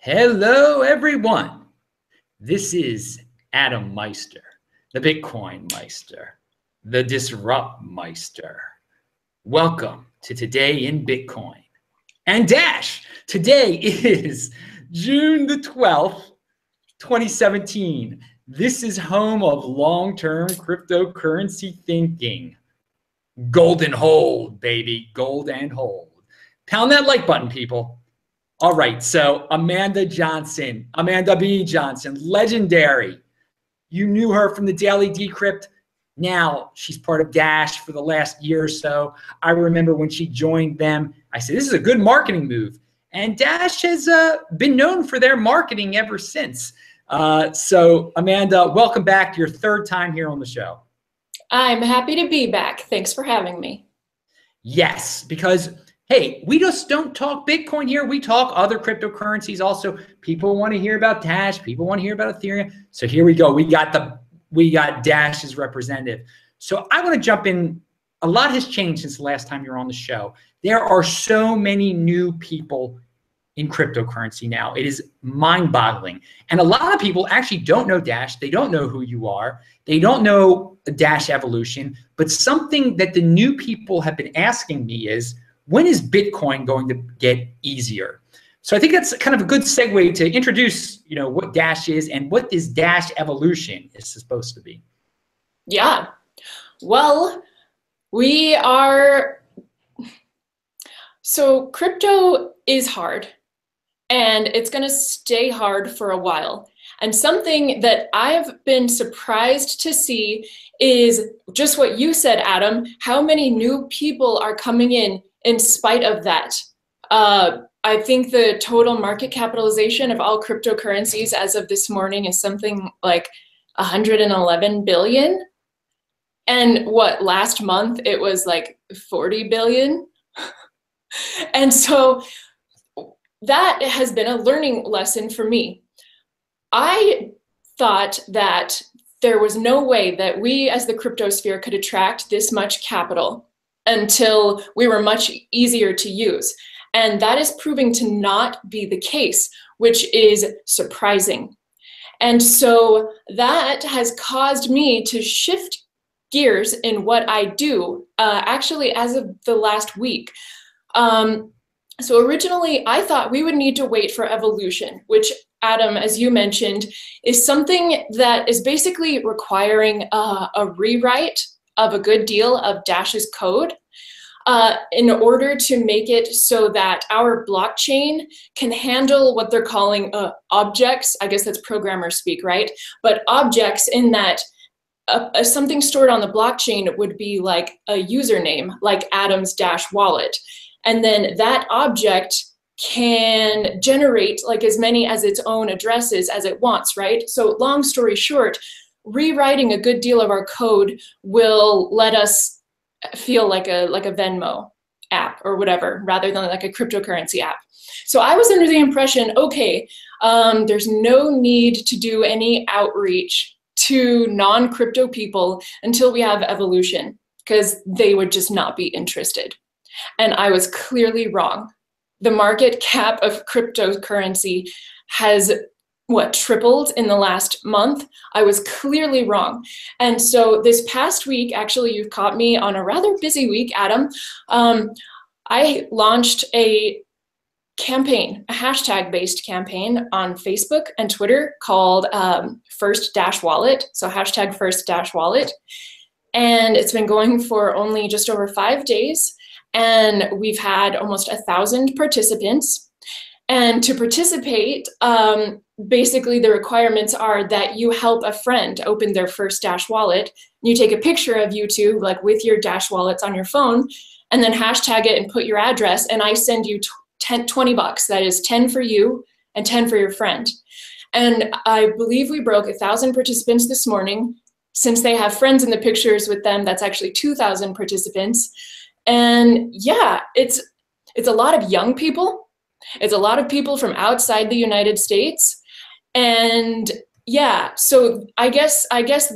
Hello, everyone. This is Adam Meister, the Bitcoin Meister, the Disrupt Meister. Welcome to Today in Bitcoin and Dash. Today is June the 12th, 2017. This is home of long-term cryptocurrency thinking. Gold and hold, baby. Gold and hold. Pound that like button, people. All right, so Amanda B. Johnson, legendary. You knew her from the Daily Decrypt. Now she's part of Dash for the last year or so. I remember when she joined them, I said, this is a good marketing move. And Dash has been known for their marketing ever since. So Amanda, welcome back. Your third time here on the show. I'm happy to be back. Thanks for having me. Yes, because hey, we just don't talk Bitcoin here. We talk other cryptocurrencies also. People want to hear about Dash. People want to hear about Ethereum. So here we go. We got Dash's representative. So I want to jump in. A lot has changed since the last time you were on the show. There are so many new people in cryptocurrency now. It is mind-boggling. And a lot of people actually don't know Dash. They don't know who you are. They don't know Dash evolution. But something that the new people have been asking me is, when is Bitcoin going to get easier? So I think that's kind of a good segue to introduce, what Dash is and what this Dash evolution is supposed to be. Yeah. Well, so crypto is hard and it's going to stay hard for a while. And something that I've been surprised to see is just what you said, Adam, how many new people are coming in spite of that. I think the total market capitalization of all cryptocurrencies as of this morning is something like 111 billion. And last month it was like 40 billion. And so that has been a learning lesson for me. I thought that there was no way that we as the cryptosphere could attract this much capital until we were much easier to use. And that is proving to not be the case, which is surprising. And so that has caused me to shift gears in what I do, actually as of the last week. So originally I thought we would need to wait for evolution, which Adam, as you mentioned, is something that is basically requiring a rewrite of a good deal of Dash's code in order to make it so that our blockchain can handle what they're calling objects. I guess that's programmer speak, right? But objects in that something stored on the blockchain would be like a username, like Adam's Dash wallet. And then that object can generate like as many as its own addresses as it wants, right? So long story short, rewriting a good deal of our code will let us feel like a Venmo app or whatever, rather than like a cryptocurrency app. So I was under the impression, okay, there's no need to do any outreach to non-crypto people until we have evolution, because they would just not be interested. And I was clearly wrong. The market cap of cryptocurrency has tripled in the last month. I was clearly wrong. And so this past week, actually, you've caught me on a rather busy week, Adam. I launched a campaign, a hashtag-based campaign on Facebook and Twitter called First Dash Wallet. So hashtag First Dash Wallet. And it's been going for only just over 5 days. And we've had almost 1,000 participants. And to participate, basically the requirements are that you help a friend open their first Dash wallet. You take a picture of you two, like with your Dash wallets on your phone, and then hashtag it and put your address, and I send you 20 bucks. That is 10 for you and 10 for your friend. And I believe we broke 1,000 participants this morning. Since they have friends in the pictures with them, that's actually 2,000 participants. And yeah, it's a lot of young people. It's a lot of people from outside the United States. And yeah, so I guess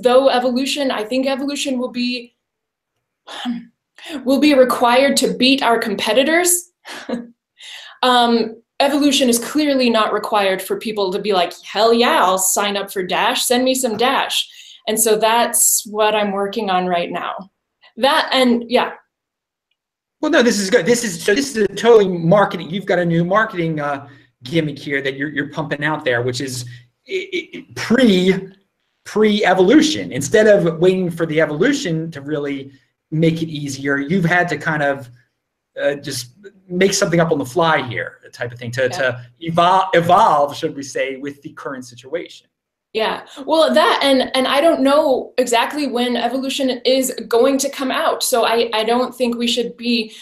though evolution, I think evolution will be required to beat our competitors. evolution is clearly not required for people to be like, hell yeah, I'll sign up for Dash, send me some Dash. And so that's what I'm working on right now. That, and yeah. Well, no, this is good. This is a totally marketing. You've got a new marketing gimmick here that you're pumping out there, which is pre-evolution. Instead of waiting for the evolution to really make it easier, you've had to kind of just make something up on the fly here, type of thing, to evolve, should we say, with the current situation. Yeah, well, that, and I don't know exactly when evolution is going to come out. So I don't think we should be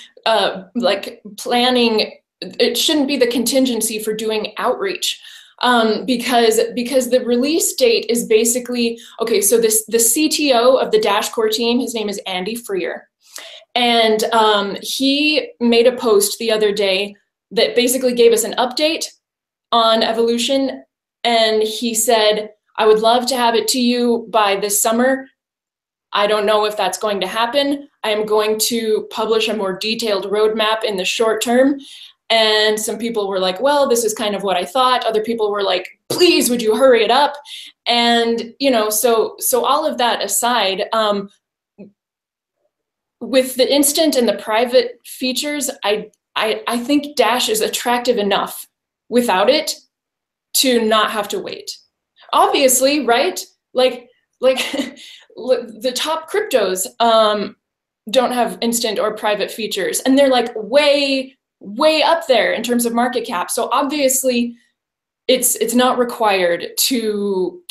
like planning, it shouldn't be the contingency for doing outreach. Because the release date is basically, okay, so the CTO of the Dash Core team, his name is Andy Freer. And he made a post the other day that basically gave us an update on evolution. And he said, I would love to have it to you by this summer. I don't know if that's going to happen. I am going to publish a more detailed roadmap in the short term. And some people were like, well, this is kind of what I thought. Other people were like, please, would you hurry it up? And, you know, so all of that aside, with the instant and the private features, I think Dash is attractive enough without it to not have to wait. Obviously, right? Like the top cryptos don't have instant or private features, and they're like way up there in terms of market cap. So obviously, it's not required to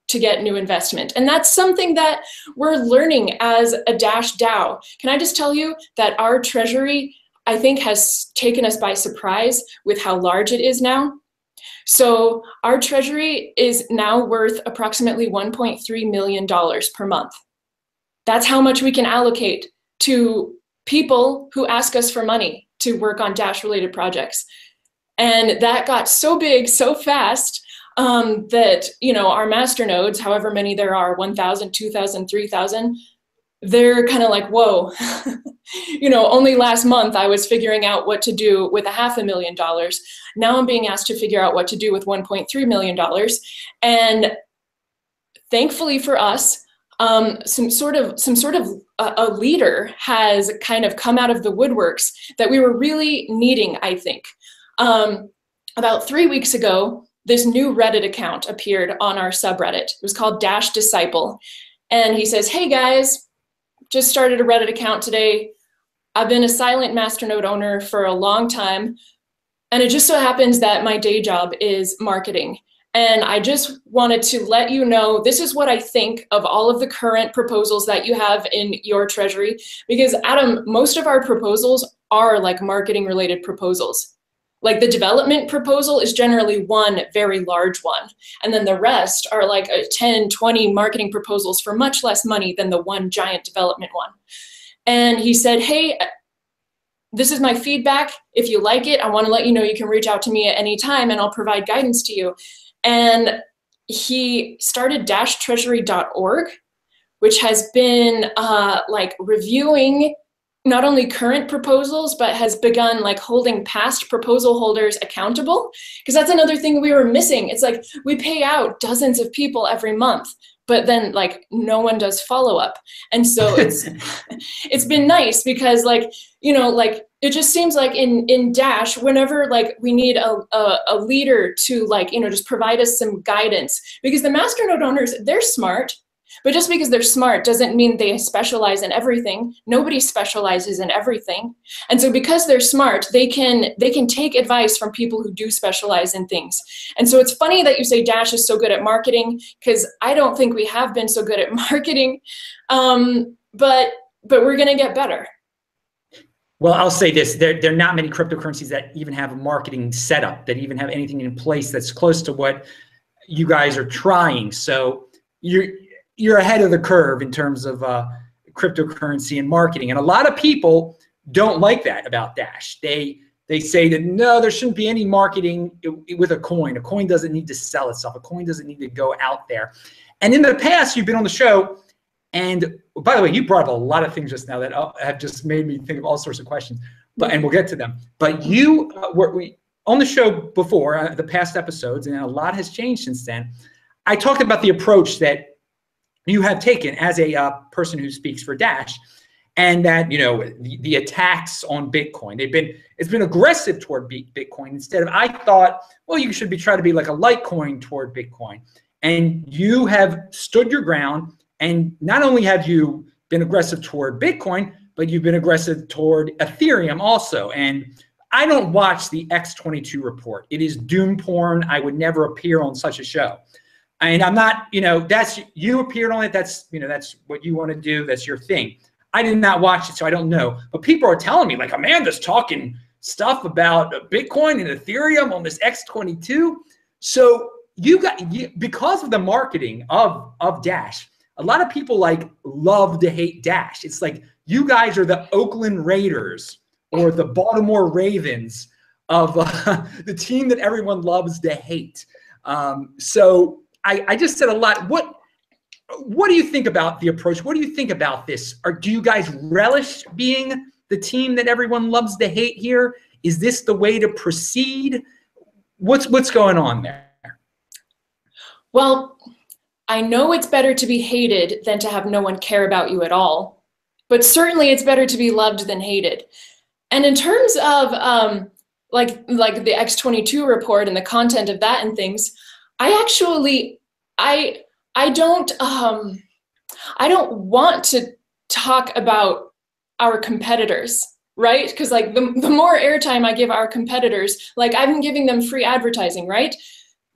get new investment, and that's something that we're learning as a Dash DAO. Can I just tell you that our treasury, I think, has taken us by surprise with how large it is now. So our treasury is now worth approximately $1.3 million per month. That's how much we can allocate to people who ask us for money to work on Dash-related projects. And that got so big so fast that, you know, our master nodes, however many there are, 1,000, 2,000, 3,000, they're kind of like, whoa. You know, only last month I was figuring out what to do with $500,000. Now I'm being asked to figure out what to do with $1.3 million. And thankfully for us, some sort of a leader has kind of come out of the woodworks that we were really needing, I think. About 3 weeks ago, this new Reddit account appeared on our subreddit. It was called Dash Disciple. And he says, hey guys, just started a Reddit account today. I've been a silent masternode owner for a long time. And it just so happens that my day job is marketing. And I just wanted to let you know, this is what I think of all of the current proposals that you have in your treasury. Because Adam, most of our proposals are like marketing related proposals. Like the development proposal is generally one very large one. And then the rest are like 10, 20 marketing proposals for much less money than the one giant development one. And he said, hey, this is my feedback. If you like it, I want to let you know you can reach out to me at any time and I'll provide guidance to you. And he started dashtreasury.org, which has been like reviewing not only current proposals, but has begun like holding past proposal holders accountable. Because that's another thing we were missing. It's like we pay out dozens of people every month, but then like no one does follow-up. And so it's been nice because like, you know, like it just seems like in Dash, whenever like we need a leader to like, you know, just provide us some guidance, because the masternode owners, they're smart. But just because they're smart doesn't mean they specialize in everything. Nobody specializes in everything. And so because they're smart, they can take advice from people who do specialize in things. And so it's funny that you say Dash is so good at marketing, because I don't think we have been so good at marketing. But we're going to get better. Well, I'll say this, there are not many cryptocurrencies that even have a marketing setup, that even have anything in place that's close to what you guys are trying. So you're ahead of the curve in terms of cryptocurrency and marketing. And a lot of people don't like that about Dash. They say that, no, there shouldn't be any marketing with a coin. A coin doesn't need to sell itself. A coin doesn't need to go out there. And in the past, you've been on the show, and by the way, you brought up a lot of things just now that have just made me think of all sorts of questions, and we'll get to them. But you on the show before, the past episodes, and a lot has changed since then, I talked about the approach that you have taken as a person who speaks for Dash, and that, you know, the attacks on Bitcoin, it's been aggressive toward Bitcoin instead of, I thought, well, you should be trying to be like a Litecoin toward Bitcoin. And you have stood your ground, and not only have you been aggressive toward Bitcoin, but you've been aggressive toward Ethereum also. And I don't watch the X22 report. It is doom porn. I would never appear on such a show. And I'm not, you know, you appeared on it. That's, you know, that's what you want to do. That's your thing. I did not watch it, so I don't know. But people are telling me, like, Amanda's talking stuff about Bitcoin and Ethereum on this X22. So because of the marketing of Dash, a lot of people like love to hate Dash. It's like you guys are the Oakland Raiders or the Baltimore Ravens of the team that everyone loves to hate. So I just said a lot. What do you think about the approach? What do you think about this? Or do you guys relish being the team that everyone loves to hate here? Is this the way to proceed? What's going on there? Well, I know it's better to be hated than to have no one care about you at all, but certainly it's better to be loved than hated. And in terms of like the X22 report and the content of that and things, I don't want to talk about our competitors, right? Because like the more airtime I give our competitors, like I'm giving them free advertising, right?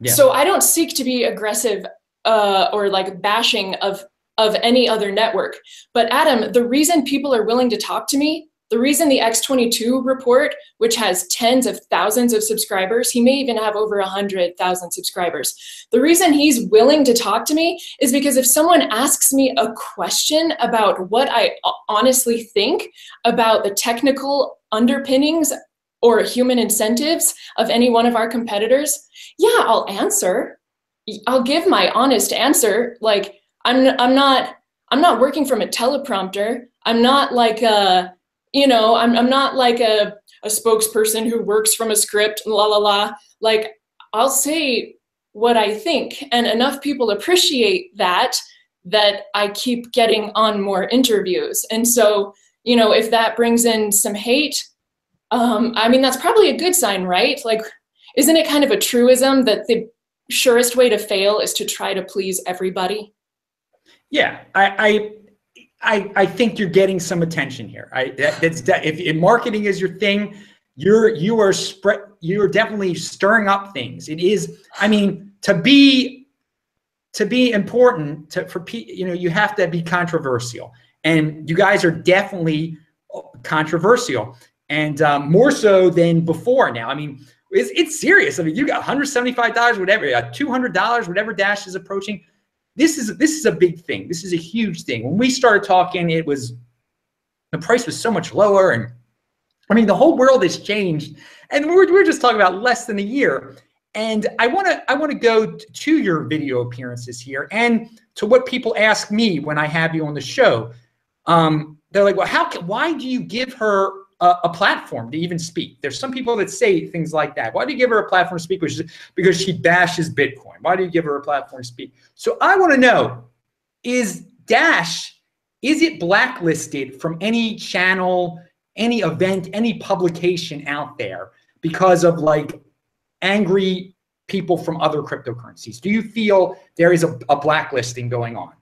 Yeah. So I don't seek to be aggressive or like bashing of any other network. But Adam, the reason people are willing to talk to me, the reason the X22 report, which has tens of thousands of subscribers, he may even have over 100,000 subscribers. The reason he's willing to talk to me is because if someone asks me a question about what I honestly think about the technical underpinnings or human incentives of any one of our competitors, yeah, I'll answer. I'll give my honest answer. Like I'm not working from a teleprompter. I'm not like I'm not like a spokesperson who works from a script, la la la. Like I'll say what I think, and enough people appreciate that I keep getting on more interviews. And so, you know, if that brings in some hate, I mean, that's probably a good sign, right? Like, isn't it kind of a truism that the surest way to fail is to try to please everybody? Yeah, I think you're getting some attention here. If marketing is your thing, you're definitely stirring up things. It is, I mean, to be important you have to be controversial, and you guys are definitely controversial, and more so than before now. I mean, it's serious. I mean, you got $175, whatever, $200, whatever Dash is approaching. This is a big thing. This is a huge thing. When we started talking, the price was so much lower, and I mean, the whole world has changed, and we're just talking about less than a year. And I want to go to your video appearances here, and to what people ask me when I have you on the show. They're like, well, why do you give her a platform to even speak? There's some people that say things like that. Why do you give her a platform to speak? Because she bashes Bitcoin. Why do you give her a platform to speak? So I want to know, is it blacklisted from any channel, any event, any publication out there because of like angry people from other cryptocurrencies? Do you feel there is a blacklisting going on?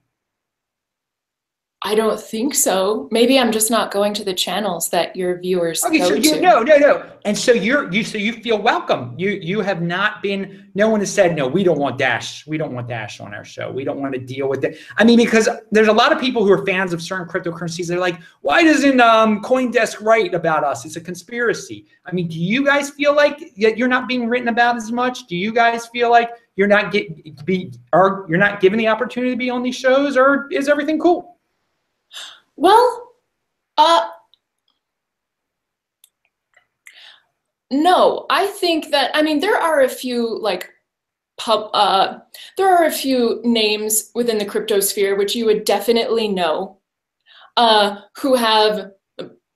I don't think so. Maybe I'm just not going to the channels that your viewers go to. No. And so you feel welcome. You have not been. No one has said no. We don't want Dash. We don't want Dash on our show. We don't want to deal with it. I mean, because there's a lot of people who are fans of certain cryptocurrencies. They're like, why doesn't CoinDesk write about us? It's a conspiracy. I mean, do you guys feel like you're not being written about as much? Do you guys feel like you're not given the opportunity to be on these shows, or is everything cool? Well, no, I think that, I mean, there are a few like there are a few names within the crypto sphere which you would definitely know, who have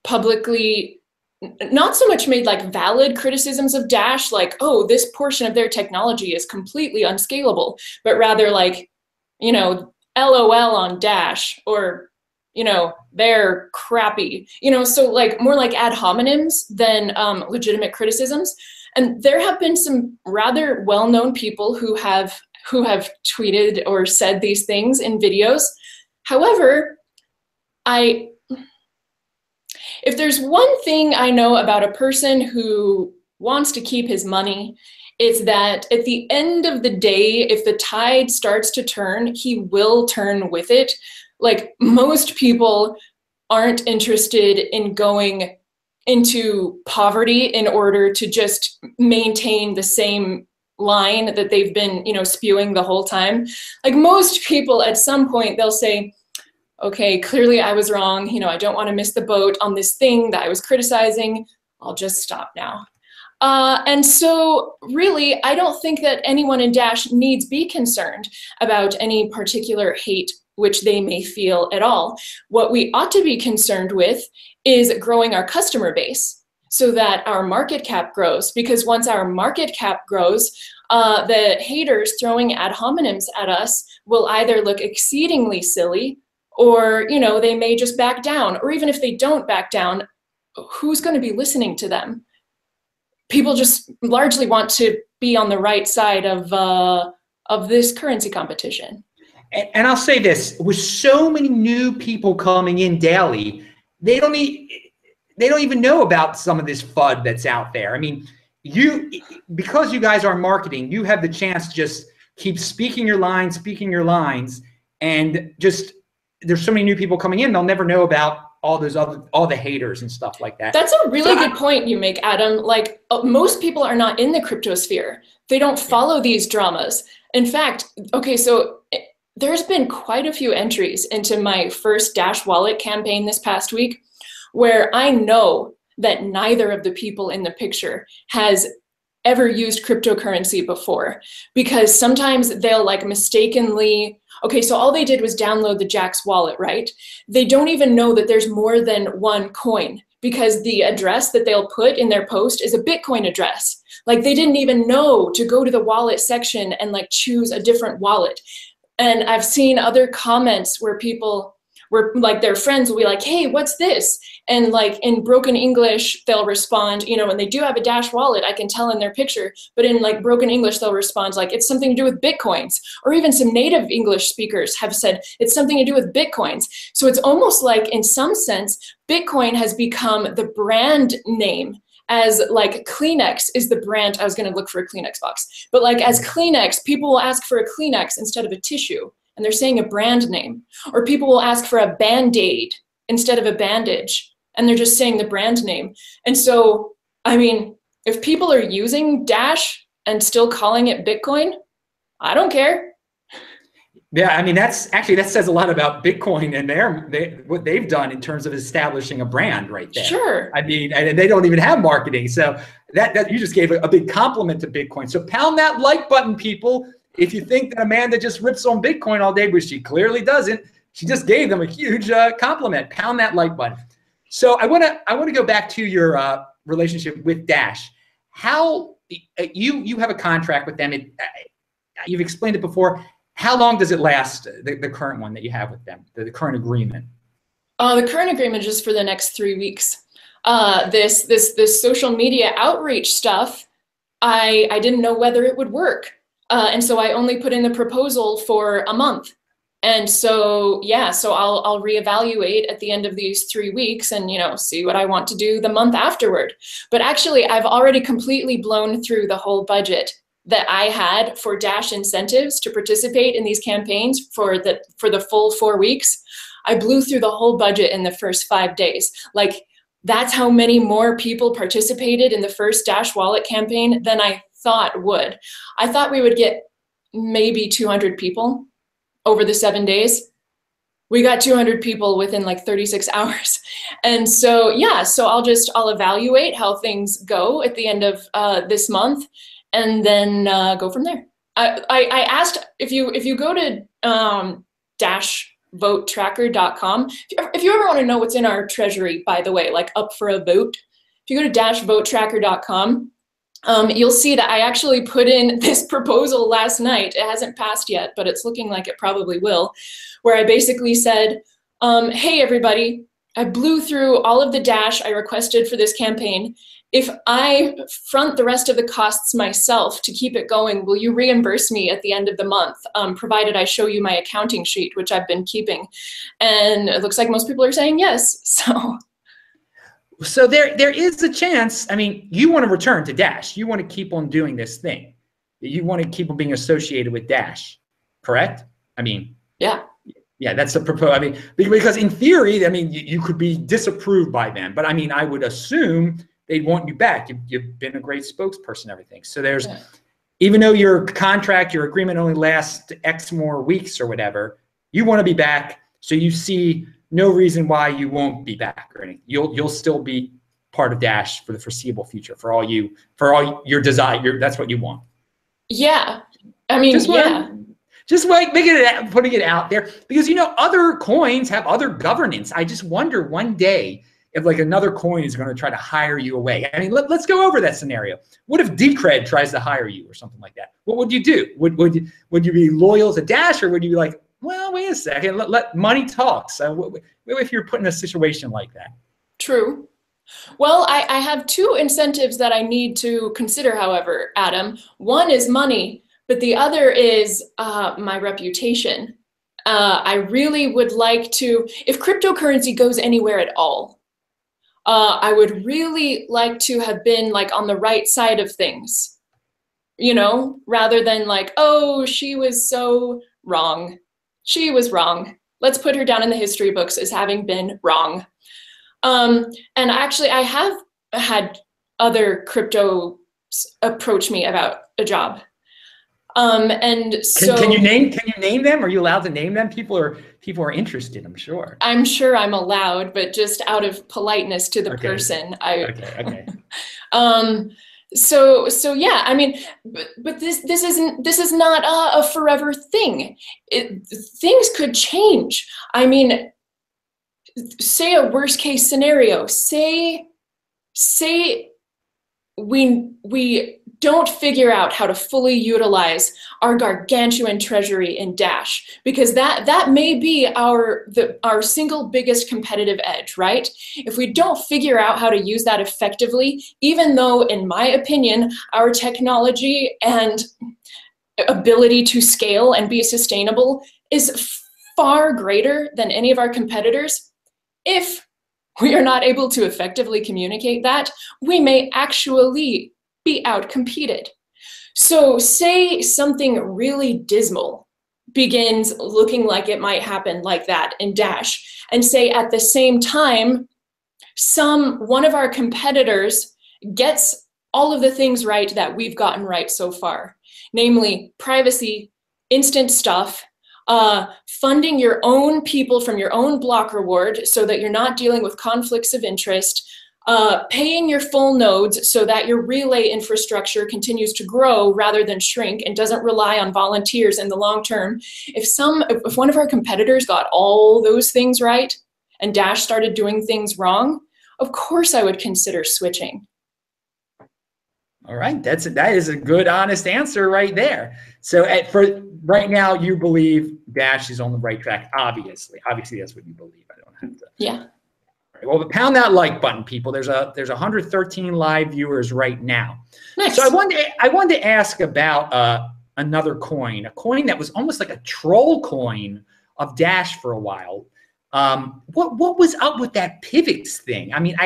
publicly not so much made like valid criticisms of Dash, like, oh, this portion of their technology is completely unscalable, but rather like, you know, LOL on Dash, or, you know, they're crappy, you know, so like more like ad hominems than legitimate criticisms. And there have been some rather well-known people who have tweeted or said these things in videos. However, if there's one thing I know about a person who wants to keep his money, it's that at the end of the day, if the tide starts to turn, he will turn with it. Like, most people aren't interested in going into poverty in order to just maintain the same line that they've been, you know, spewing the whole time. Like, most people at some point, they'll say, okay, clearly I was wrong. You know, I don't want to miss the boat on this thing that I was criticizing. I'll just stop now. And so really, I don't think that anyone in Dash needs be concerned about any particular hate which they may feel at all. What we ought to be concerned with is growing our customer base so that our market cap grows, because once our market cap grows, the haters throwing ad hominems at us will either look exceedingly silly, or, you know, they may just back down. Or even if they don't back down, who's going to be listening to them? People just largely want to be on the right side of this currency competition. And I'll say this, with so many new people coming in daily, they don't even know about some of this FUD that's out there. I mean, because you guys are marketing, you have the chance to just keep speaking your lines, and just, there's so many new people coming in, they'll never know about all the haters and stuff like that. That's a really good point you make, Adam. Like, most people are not in the cryptosphere. They don't follow these dramas. In fact, okay, so there's been quite a few entries into my first Dash wallet campaign this past week where I know that neither of the people in the picture has ever used cryptocurrency before, because sometimes they'll like mistakenly, okay, so all they did was download the Jax wallet, right? They don't even know that there's more than one coin, because the address that they'll put in their post is a Bitcoin address. Like, they didn't even know to go to the wallet section and like choose a different wallet. And I've seen other comments where people where like their friends will be like, hey, what's this? And like in broken English, they'll respond, you know, when they do have a Dash wallet, I can tell in their picture, but in like broken English, they'll respond like, it's something to do with Bitcoins. Or even some native English speakers have said, it's something to do with Bitcoins. So it's almost like, in some sense, Bitcoin has become the brand name, as like Kleenex is the brand. I was going to look for a Kleenex box, but like as Kleenex, people will ask for a Kleenex instead of a tissue, and they're saying a brand name. Or people will ask for a Band-Aid instead of a bandage, and they're just saying the brand name. And so, I mean, if people are using Dash and still calling it Bitcoin, I don't care. Yeah, I mean, that says a lot about Bitcoin and what they've done in terms of establishing a brand right there. Sure. I mean, and they don't even have marketing. So that you just gave a big compliment to Bitcoin. So pound that like button, people. If you think that Amanda just rips on Bitcoin all day, which she clearly doesn't, she just gave them a huge compliment. Pound that like button. So I want to go back to your relationship with Dash. How you have a contract with them? You've explained it before. How long does it last, the current one that you have with them, the current agreement? The current agreement is just for the next 3 weeks. This social media outreach stuff, I didn't know whether it would work. And so I only put in the proposal for a month. And so, yeah, so I'll reevaluate at the end of these 3 weeks and, you know, see what I want to do the month afterward. But actually, I've already completely blown through the whole budget that I had for Dash incentives to participate in these campaigns for the full 4 weeks. I blew through the whole budget in the first 5 days. Like, that's how many more people participated in the first Dash wallet campaign than I thought would. I thought we would get maybe 200 people over the 7 days. We got 200 people within like 36 hours. And so, yeah, so I'll evaluate how things go at the end of this month, and then go from there. I asked, if you go to dashvotetracker.com, if you ever want to know what's in our treasury, by the way, like up for a vote, if if you go to dashvotetracker.com, you'll see that I actually put in this proposal last night. It hasn't passed yet, but it's looking like it probably will, where I basically said, hey, everybody, I blew through all of the Dash I requested for this campaign. If I front the rest of the costs myself to keep it going, will you reimburse me at the end of the month, provided I show you my accounting sheet, which I've been keeping? And it looks like most people are saying yes. So there is a chance. I mean, you want to return to Dash. You want to keep on doing this thing. You want to keep on being associated with Dash, correct? I mean, yeah. Yeah, that's the proposal. I mean, because in theory, I mean, you could be disapproved by them, but I mean, I would assume they'd want you back. You've been a great spokesperson and everything. So there's, even though your contract, your agreement only lasts X more weeks or whatever, you want to be back. So you see no reason why you won't be back or anything. You'll still be part of Dash for the foreseeable future, for all your desire. That's what you want. Yeah, I mean, Just like putting it out there, because other coins have other governance. I just wonder one day if like another coin is going to try to hire you away. I mean, let's go over that scenario. What if Decred tries to hire you or something like that? What would you do? Would you be loyal to Dash, or would you be like, well, wait a second, let money talk? So what if you're put in a situation like that? True. Well, I have two incentives that I need to consider, however, Adam. One is money, but the other is my reputation. I really would like to, if cryptocurrency goes anywhere at all, I would really like to have been like on the right side of things, rather than like, oh, she was so wrong. She was wrong. Let's put her down in the history books as having been wrong. And actually, I have had other cryptos approach me about a job. And so can you name them? Are you allowed to name them? People are interested, I'm sure. I'm sure I'm allowed, but just out of politeness to the person, Okay. So yeah, I mean, but this is not a forever thing. Things could change. I mean, say a worst case scenario. Say we don't figure out how to fully utilize our gargantuan treasury in Dash, because that may be our single biggest competitive edge, right? If we don't figure out how to use that effectively, even though, in my opinion, our technology and ability to scale and be sustainable is far greater than any of our competitors, if we are not able to effectively communicate that, we may actually be outcompeted. So say something really dismal begins looking like it might happen like that in Dash, and say at the same time, one of our competitors gets all of the things right that we've gotten right so far, namely privacy, instant stuff, funding your own people from your own block reward so that you're not dealing with conflicts of interest, paying your full nodes so that your relay infrastructure continues to grow rather than shrink and doesn't rely on volunteers in the long term. If one of our competitors got all those things right and Dash started doing things wrong, of course I would consider switching. All right, that is a good, honest answer right there. So for right now, you believe Dash is on the right track. Obviously, that's what you believe. I don't have to. Yeah. Well, pound that like button, people. There's 113 live viewers right now. Nice. So I wanted to ask about another coin, a coin that was almost like a troll coin of Dash for a while. What was up with that pivots thing? I mean,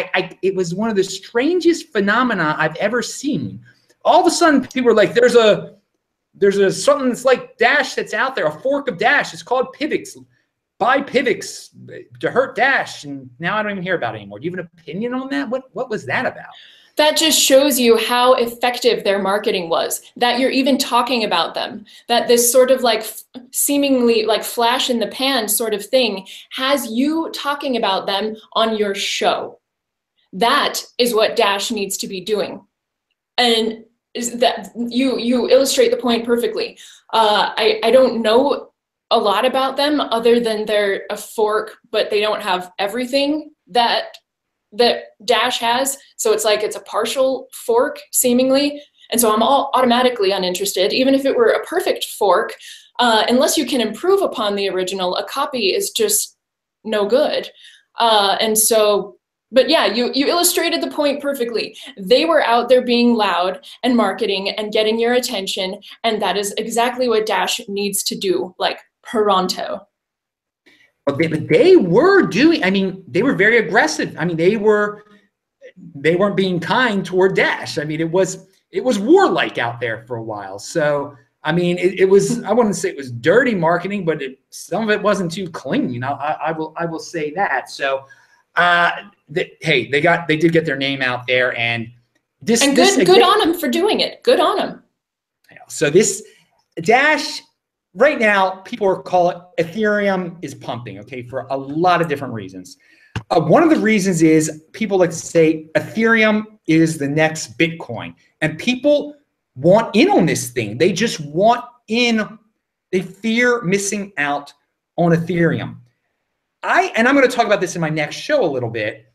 it was one of the strangest phenomena I've ever seen. All of a sudden, people were like, there's a something that's like Dash that's out there, a fork of Dash. It's called pivots. Buy pivots to hurt Dash, and now I don't even hear about it anymore. Do you have an opinion on that? What was that about? That just shows you how effective their marketing was, that you're even talking about them, that this sort of like seemingly like flash in the pan sort of thing has you talking about them on your show. That is what Dash needs to be doing. And is that you illustrate the point perfectly. I don't know a lot about them other than they're a fork, but they don't have everything that that Dash has. So it's like it's a partial fork, seemingly. And so I'm automatically uninterested. Even if it were a perfect fork, unless you can improve upon the original, a copy is just no good. But yeah, you illustrated the point perfectly. They were out there being loud and marketing and getting your attention, and that is exactly what Dash needs to do, like pronto. But they were doing, I mean, they were very aggressive. I mean, they weren't being kind toward Dash. I mean, it was warlike out there for a while. So, I mean, it was, I wouldn't say it was dirty marketing, but some of it wasn't too clean. I will say that. So, hey, they did get their name out there, and good on them for doing it. Good on them. So this Dash right now, people are calling Ethereum is pumping, okay, for a lot of different reasons. One of the reasons is people like to say Ethereum is the next Bitcoin, and people want in on this thing. They just want in. They fear missing out on Ethereum. And I'm going to talk about this in my next show a little bit.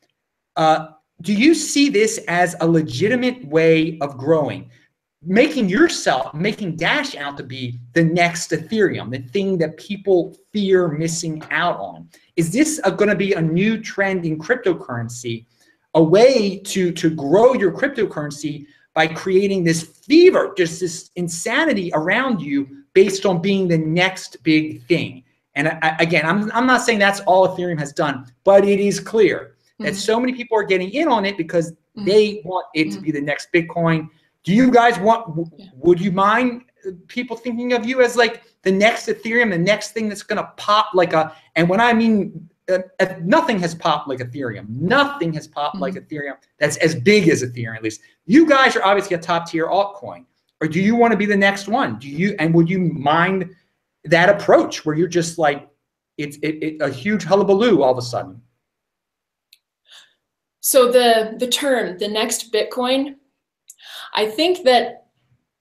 Do you see this as a legitimate way of growing? Making Dash out to be the next Ethereum, the thing that people fear missing out on. Is this going to be a new trend in cryptocurrency, a way to grow your cryptocurrency by creating this fever, just this insanity around you based on being the next big thing? And again, I'm not saying that's all Ethereum has done, but it is clear that so many people are getting in on it because they want it to be the next Bitcoin. Do you guys would you mind people thinking of you as like the next Ethereum, the next thing that's going to pop and when I mean, nothing has popped like Ethereum. Nothing has popped like Ethereum that's as big as Ethereum, at least. You guys are obviously a top tier altcoin. Or do you want to be the next one? Would you mind that approach where you're just like, it's a huge hullabaloo all of a sudden? So the term, the next Bitcoin, I think that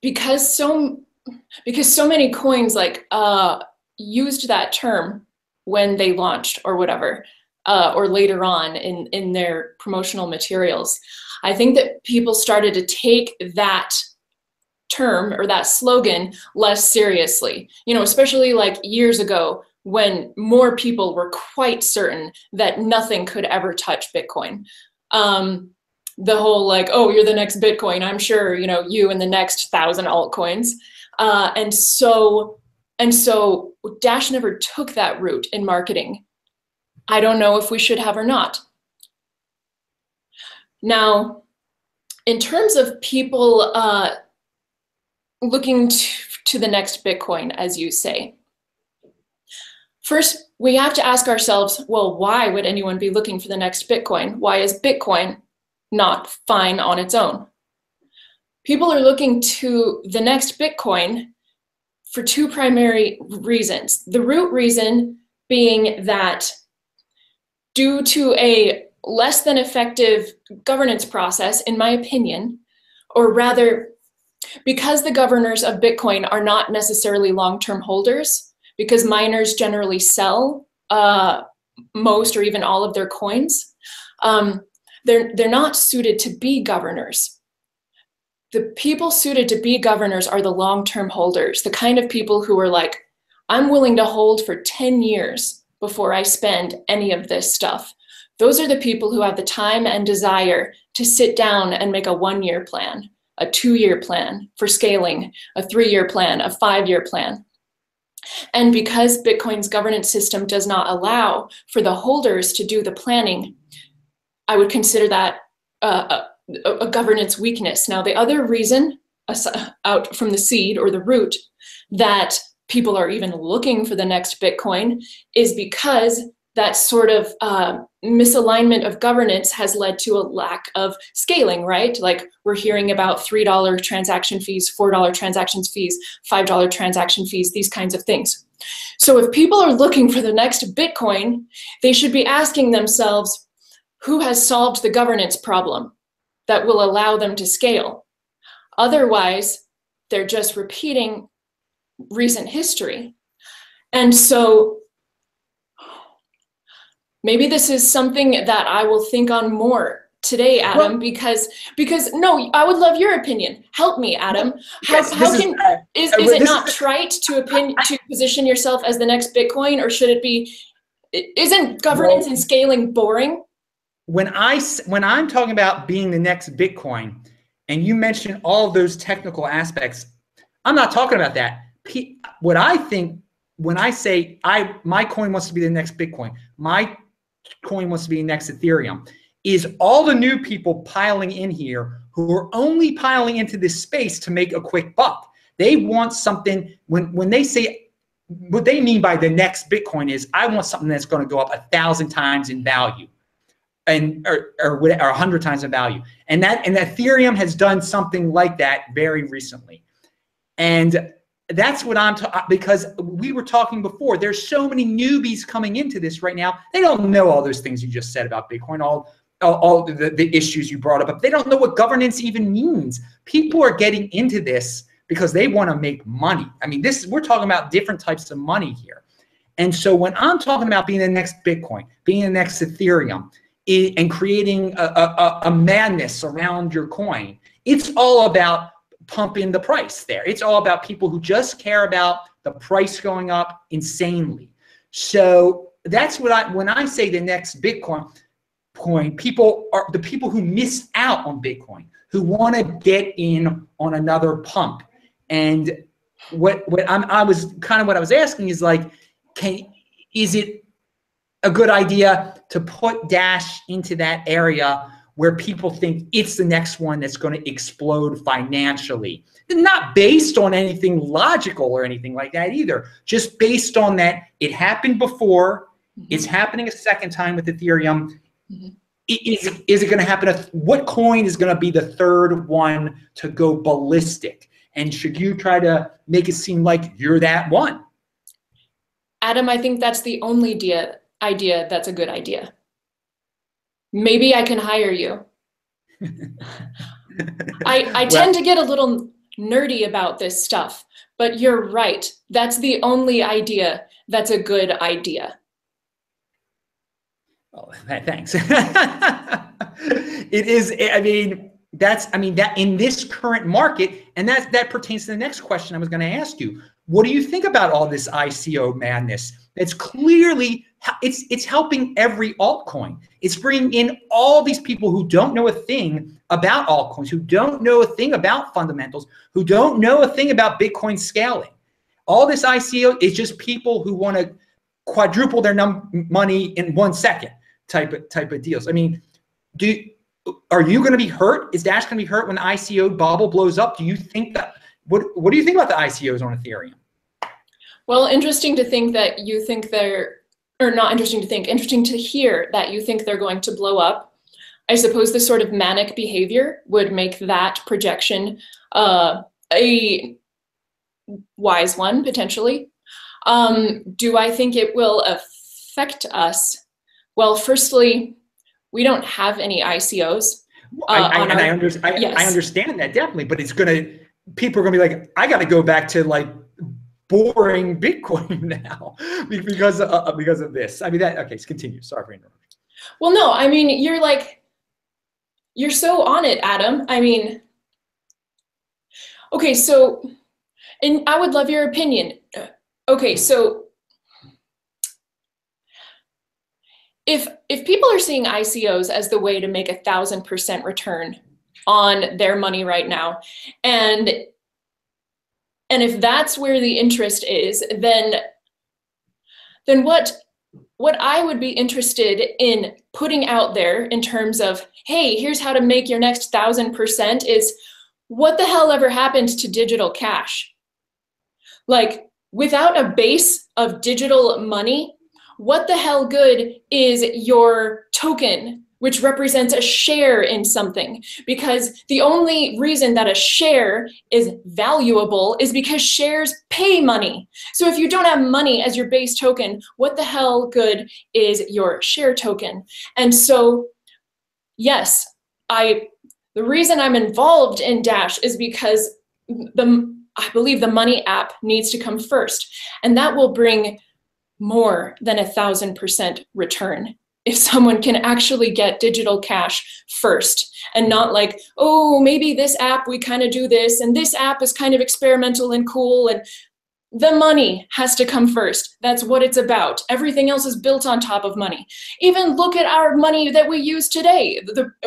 because so many coins used that term when they launched or whatever, or later on in their promotional materials, I think that people started to take that term or that slogan less seriously, especially like years ago when more people were quite certain that nothing could ever touch Bitcoin. The whole like, oh, you're the next Bitcoin, I'm sure, you and the next 1,000 altcoins. And so Dash never took that route in marketing. I don't know if we should have or not. Now, in terms of people looking to the next Bitcoin, as you say, first, we have to ask ourselves, well, why would anyone be looking for the next Bitcoin? Why is Bitcoin not fine on its own? People are looking to the next Bitcoin for two primary reasons. The root reason being that due to a less than effective governance process, in my opinion, or rather, because the governors of Bitcoin are not necessarily long-term holders, because miners generally sell most or even all of their coins, they're not suited to be governors. The people suited to be governors are the long-term holders, the kind of people who are like, I'm willing to hold for 10 years before I spend any of this stuff. Those are the people who have the time and desire to sit down and make a 1-year plan, a 2-year plan for scaling, a 3-year plan, a 5-year plan. And because Bitcoin's governance system does not allow for the holders to do the planning, I would consider that a governance weakness. Now, the other reason, out from the seed or the root, that people are even looking for the next Bitcoin is because that sort of misalignment of governance has led to a lack of scaling, right? Like we're hearing about $3 transaction fees, $4 transaction fees, $5 transaction fees, these kinds of things. So if people are looking for the next Bitcoin, they should be asking themselves, who has solved the governance problem that will allow them to scale? Otherwise, they're just repeating recent history. And so maybe this is something that I will think on more today, Adam, Well, because no, I would love your opinion. Help me, Adam. yes, How can is it this not is trite to position yourself as the next Bitcoin, or should it be? Isn't governance well, and scaling boring? when I'm talking about being the next Bitcoin, and you mention all of those technical aspects, I'm not talking about that. What I think when I say my coin wants to be the next Bitcoin, my coin wants to be the next Ethereum, is all the new people piling in here who are only piling into this space to make a quick buck. They want something. When they say what they mean by the next Bitcoin is, I want something that's going to go up 1,000 times in value, and or 100 times in value. And Ethereum has done something like that very recently. And that's what I'm because we were talking before. There's so many newbies coming into this right now. They don't know all those things you just said about Bitcoin, all the issues you brought up. But they don't know what governance even means. People are getting into this because they want to make money. I mean, we're talking about different types of money here. And so when I'm talking about being the next Bitcoin, being the next Ethereum, and creating a madness around your coin, it's all about pumping the price there. It's all about people who just care about the price going up insanely. So that's what when I say the next Bitcoin, people are the people who miss out on Bitcoin, who want to get in on another pump. And what I was asking is like, is it a good idea to put Dash into that area where people think it's the next one that's going to explode financially? Not based on anything logical or anything like that either. Just based on that it happened before, it's happening a second time with Ethereum. Is it going to happen? What coin is going to be the third one to go ballistic? And should you try to make it seem like you're that one? Adam, I think that's the only idea that's a good idea. Maybe I can hire you. I tend to get a little nerdy about this stuff, but you're right. That's the only idea that's a good idea. Oh, thanks. It is. I mean, that in this current market, and that pertains to the next question I was going to ask you. What do you think about all this ICO madness? It's clearly it's helping every altcoin. It's bringing in all these people who don't know a thing about altcoins, who don't know a thing about fundamentals, who don't know a thing about Bitcoin scaling. All this ICO is just people who want to quadruple their money in 1 second type of deals. I mean, are you going to be hurt? Is Dash going to be hurt when the ICO bubble blows up? Do you think that? What do you think about the ICOs on Ethereum? Well, interesting to think that you think or not interesting to think, interesting to hear that you think they're going to blow up. I suppose this sort of manic behavior would make that projection a wise one, potentially. Do I think it will affect us? Well, firstly, we don't have any ICOs. I understand that definitely, but people are gonna be like, I got to go back to like boring Bitcoin now because of this. I mean, okay, continue. Sorry for interrupting. Well, no, I mean, you're so on it, Adam. I mean, okay, so, and I would love your opinion. Okay, so if people are seeing ICOs as the way to make 1,000% return on their money right now, and if that's where the interest is, then what I would be interested in putting out there in terms of, hey, here's how to make your next 1,000% is, what the hell ever happened to digital cash? Like, without a base of digital money, what the hell good is your token, which represents a share in something? Because the only reason that a share is valuable is because shares pay money. So if you don't have money as your base token, what the hell good is your share token? And so, yes, the reason I'm involved in Dash is because I believe the money app needs to come first, and that will bring more than 1,000% return if someone can actually get digital cash first and not like, oh, maybe this app, we kind of do this, and this app is kind of experimental and cool, and the money has to come first. That's what it's about. Everything else is built on top of money. Even look at our money that we use today,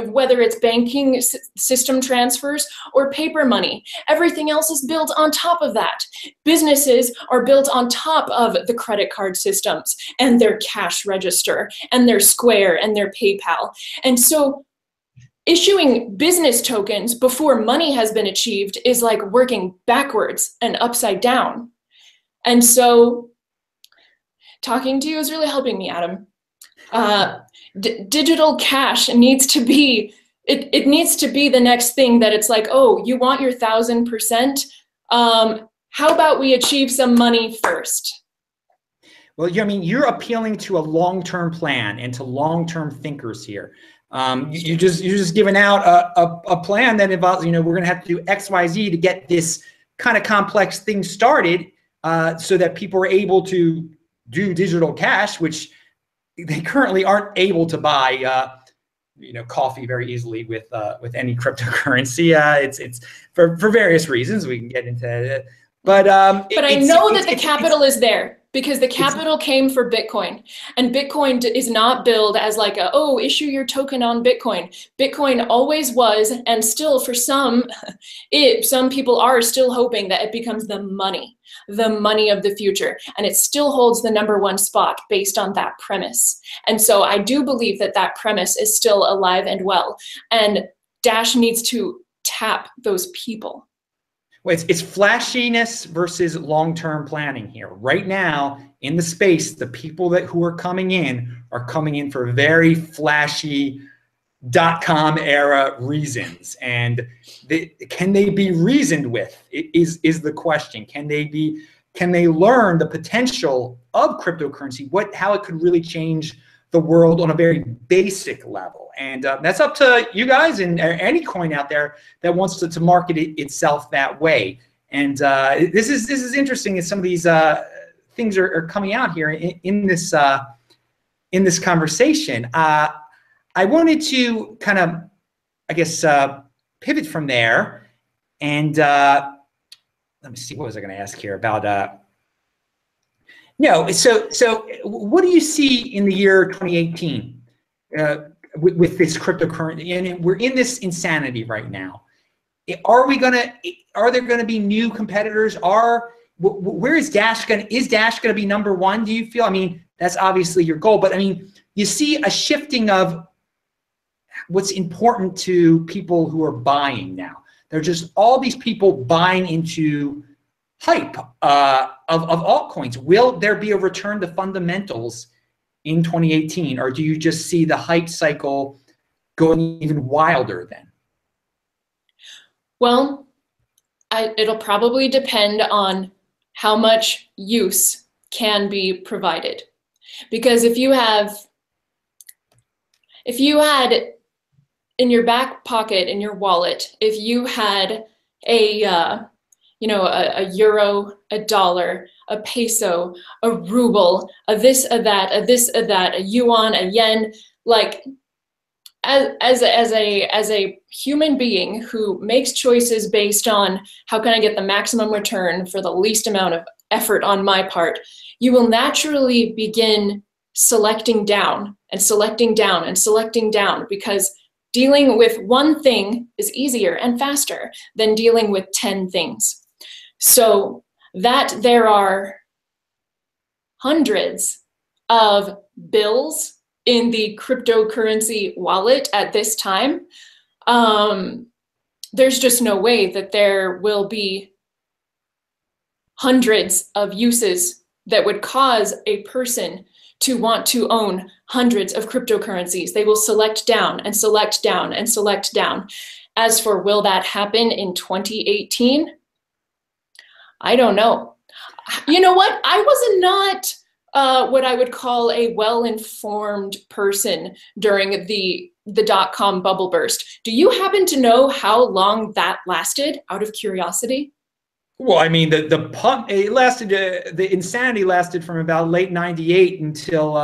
whether it's banking system transfers or paper money. Everything else is built on top of that. Businesses are built on top of the credit card systems and their cash register and their Square and their PayPal. And so issuing business tokens before money has been achieved is like working backwards and upside down. And so talking to you is really helping me, Adam. Digital cash needs to be, it needs to be the next thing that it's like, oh, you want your 1000%? How about we achieve some money first? Well, I mean, you're appealing to a long-term plan and to long-term thinkers here. You're just giving out a plan that involves, we're going to have to do X, Y, Z to get this kind of complex thing started. So that people are able to do digital cash, which they currently aren't able to buy, coffee very easily with any cryptocurrency. It's for various reasons. We can get into it, but I know that the capital is there because the capital came for Bitcoin, and Bitcoin is not billed as like issue your token on Bitcoin. Bitcoin always was, and still for some people are still hoping that it becomes the money of the future, and it still holds the #1 spot based on that premise. And so I do believe that that premise is still alive and well, and Dash needs to tap those people. Well, it's flashiness versus long-term planning here. Right now in the space, the people who are coming in for very flashy .com era reasons, and can they be reasoned with is the question. Can they learn the potential of cryptocurrency, how it could really change the world on a very basic level? And that's up to you guys and any coin out there that wants to market itself that way. And this is interesting as some of these things are coming out here in this conversation. I wanted to kind of, I guess, pivot from there, and let me see, what was I going to ask here about? So what do you see in the year 2018 with this cryptocurrency? And we're in this insanity right now. Are there going to be new competitors? Where is Dash going to? Is Dash going to be #1? Do you feel? I mean, that's obviously your goal, but I mean, you see a shifting of what's important to people who are buying now. There are just all these people buying into hype of altcoins. Will there be a return to fundamentals in 2018, or do you just see the hype cycle going even wilder then? Well, it'll probably depend on how much use can be provided. Because if you had in your back pocket, in your wallet, if you had a euro, a dollar, a peso, a ruble, a this, a that, a this, a that, a yuan, a yen, like as a human being who makes choices based on how can I get the maximum return for the least amount of effort on my part, you will naturally begin selecting down and selecting down and selecting down, because dealing with one thing is easier and faster than dealing with 10 things. So that there are hundreds of bills in the cryptocurrency wallet at this time, there's just no way that there will be hundreds of uses that would cause a person to want to own hundreds of cryptocurrencies. They will select down and select down and select down. As for will that happen in 2018? I don't know. You know what? I was not what I would call a well-informed person during the dot-com bubble burst. Do you happen to know how long that lasted, out of curiosity? Well, I mean, the pump, it lasted, the insanity lasted from about late '98 until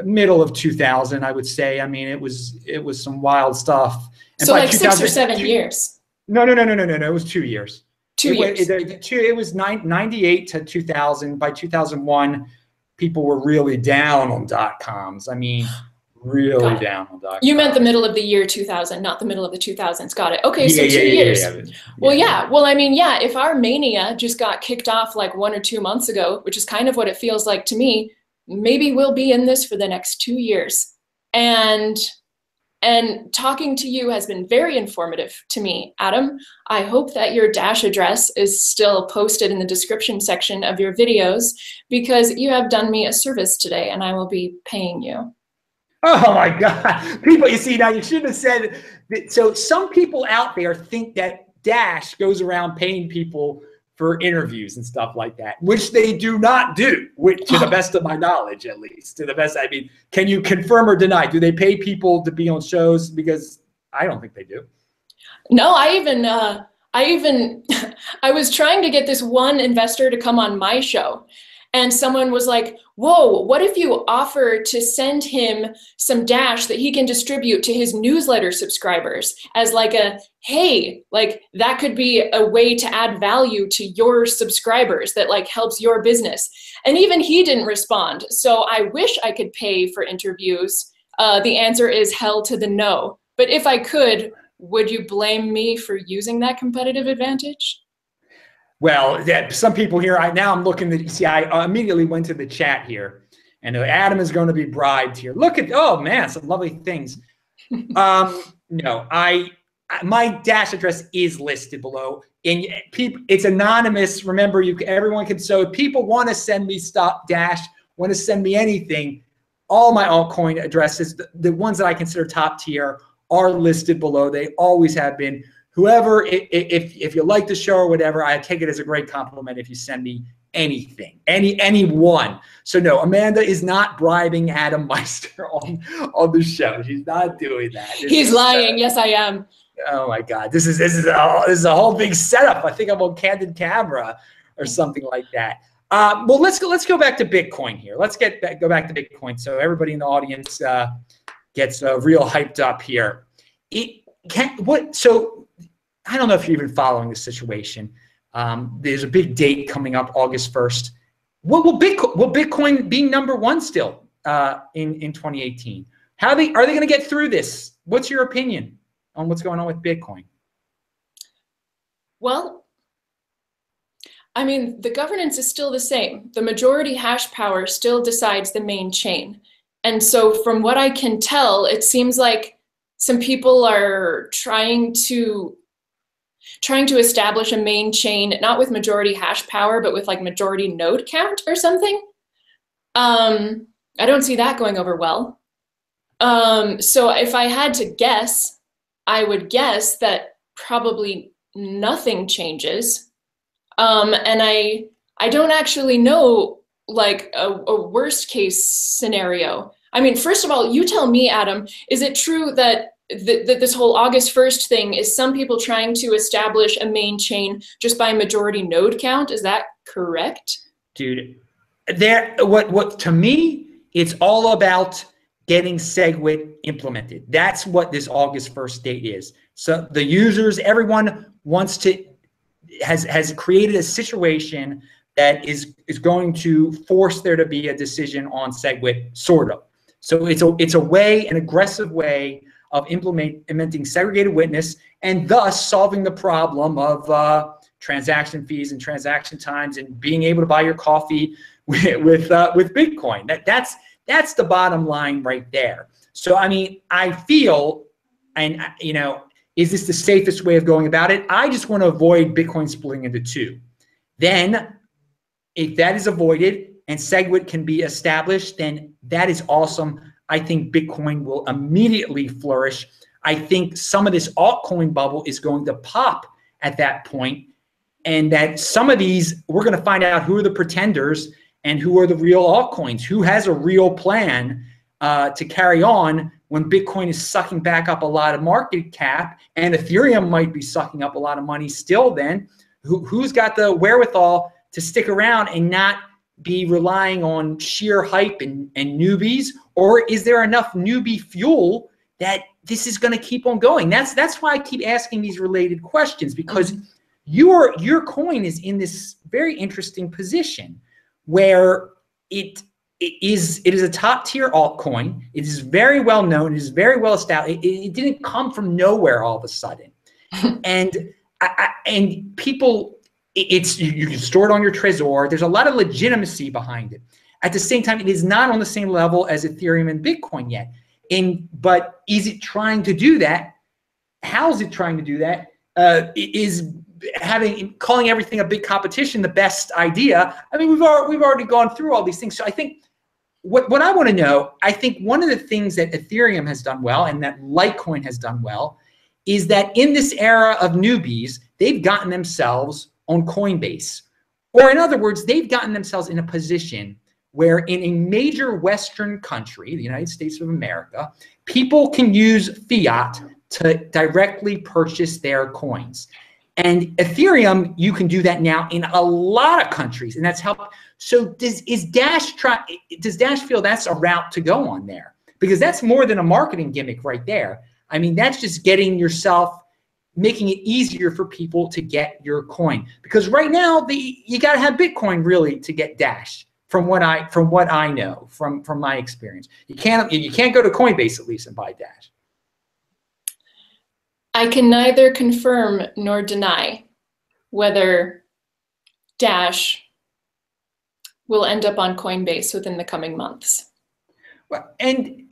middle of 2000, I would say. I mean, it was some wild stuff. And so like 6 or 7 years. No. It was 2 years. 2 years. It was 98 to 2000. By 2001, people were really down on .coms. I mean, really down on .coms. You meant the middle of the year 2000, not the middle of the 2000s. Got it. Okay, so 2 years. Well, yeah. Well, I mean, yeah, if our mania just got kicked off like 1 or 2 months ago, which is kind of what it feels like to me, maybe we'll be in this for the next 2 years. And talking to you has been very informative to me, Adam. I hope that your Dash address is still posted in the description section of your videos, because you have done me a service today and I will be paying you. Oh my God. People, you see, now you should have said that. So some people out there think that Dash goes around paying people for interviews and stuff like that, which they do not do, to the best of my knowledge, at least. To the best, I mean, can you confirm or deny? Do they pay people to be on shows? Because I don't think they do. No, I was trying to get this one investor to come on my show. And someone was like, whoa, what if you offer to send him some Dash that he can distribute to his newsletter subscribers as like a, hey, like that could be a way to add value to your subscribers that like helps your business. And even he didn't respond. So I wish I could pay for interviews. The answer is hell to the no. But if I could, would you blame me for using that competitive advantage? Well, some people here, now I'm looking at, see, I immediately went to the chat here, and Adam is going to be bribed here. Look at, oh man, some lovely things. No, my Dash address is listed below, and it's anonymous. Remember, everyone can, so if people want to send me stuff, Dash, want to send me anything, all my altcoin addresses, the ones that I consider top tier, are listed below. They always have been. Whoever, if you like the show or whatever, I take it as a great compliment if you send me anything, anyone. So no, Amanda is not bribing Adam Meister on the show. She's not doing that. He's lying. Yes, I am. Oh my God, this is a whole big setup. I think I'm on candid camera or something like that. Well, let's go back to Bitcoin here. Let's go back to Bitcoin so everybody in the audience gets real hyped up here. So I don't know if you're even following this situation. There's a big date coming up, August 1st. Will Bitcoin be #1 still in 2018? Are they going to get through this? What's your opinion on what's going on with Bitcoin? Well, I mean, the governance is still the same. The majority hash power still decides the main chain. And so from what I can tell, it seems like some people are trying to establish a main chain, not with majority hash power, but with like majority node count or something. I don't see that going over well. So if I had to guess, I would guess that probably nothing changes. And I don't actually know like a worst case scenario. I mean, first of all, you tell me, Adam, is it true that this whole August 1st thing is some people trying to establish a main chain just by majority node count? Is that correct? Dude, what to me, it's all about getting SegWit implemented. That's what this August 1st date is. So the users, everyone wants to, has created a situation that is going to force there to be a decision on SegWit, sort of. So it's a way, an aggressive way of implementing segregated witness and thus solving the problem of transaction fees and transaction times and being able to buy your coffee with Bitcoin. That's the bottom line right there. So I mean, I feel, and you know, is this the safest way of going about it? I just want to avoid Bitcoin splitting into two. Then, if that is avoided and SegWit can be established, then that is awesome. I think Bitcoin will immediately flourish. I think some of this altcoin bubble is going to pop at that point, and that some of these, we're going to find out who are the pretenders and who are the real altcoins, who has a real plan to carry on when Bitcoin is sucking back up a lot of market cap and Ethereum might be sucking up a lot of money still. Then who's got the wherewithal to stick around and not be relying on sheer hype and newbies, Or is there enough newbie fuel that this is going to keep on going? That's why I keep asking these related questions, because your coin is in this very interesting position where it is a top tier altcoin. It is very well known. It is very well established. It didn't come from nowhere all of a sudden, and people, you can store it on your Trezor. There's a lot of legitimacy behind it. At the same time, it is not on the same level as Ethereum and Bitcoin yet. But is it trying to do that? How is it trying to do that? Is calling everything a big competition the best idea? I mean, we've already gone through all these things. So I think what I want to know, I think one of the things that Ethereum has done well and that Litecoin has done well is that in this era of newbies, they've gotten themselves on Coinbase. Or in other words, they've gotten themselves in a position where in a major Western country, the United States of America, people can use fiat to directly purchase their coins. And Ethereum, you can do that now in a lot of countries, and that's helped. So does Dash feel that's a route to go on there? Because that's more than a marketing gimmick right there. I mean, that's just getting yourself, making it easier for people to get your coin. Because right now, you got to have Bitcoin really to get Dash. From what I know, from my experience, you can't go to Coinbase at least and buy Dash. I can neither confirm nor deny whether Dash will end up on Coinbase within the coming months. Well, and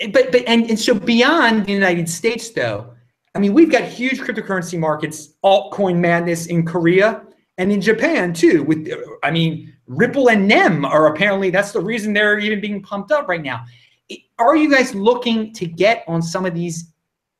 so beyond the United States, though, I mean, we've got huge cryptocurrency markets, altcoin madness in Korea and in Japan too. With, I mean, Ripple and NEM are apparently, that's the reason they're even being pumped up right now. Are you guys looking to get on some of these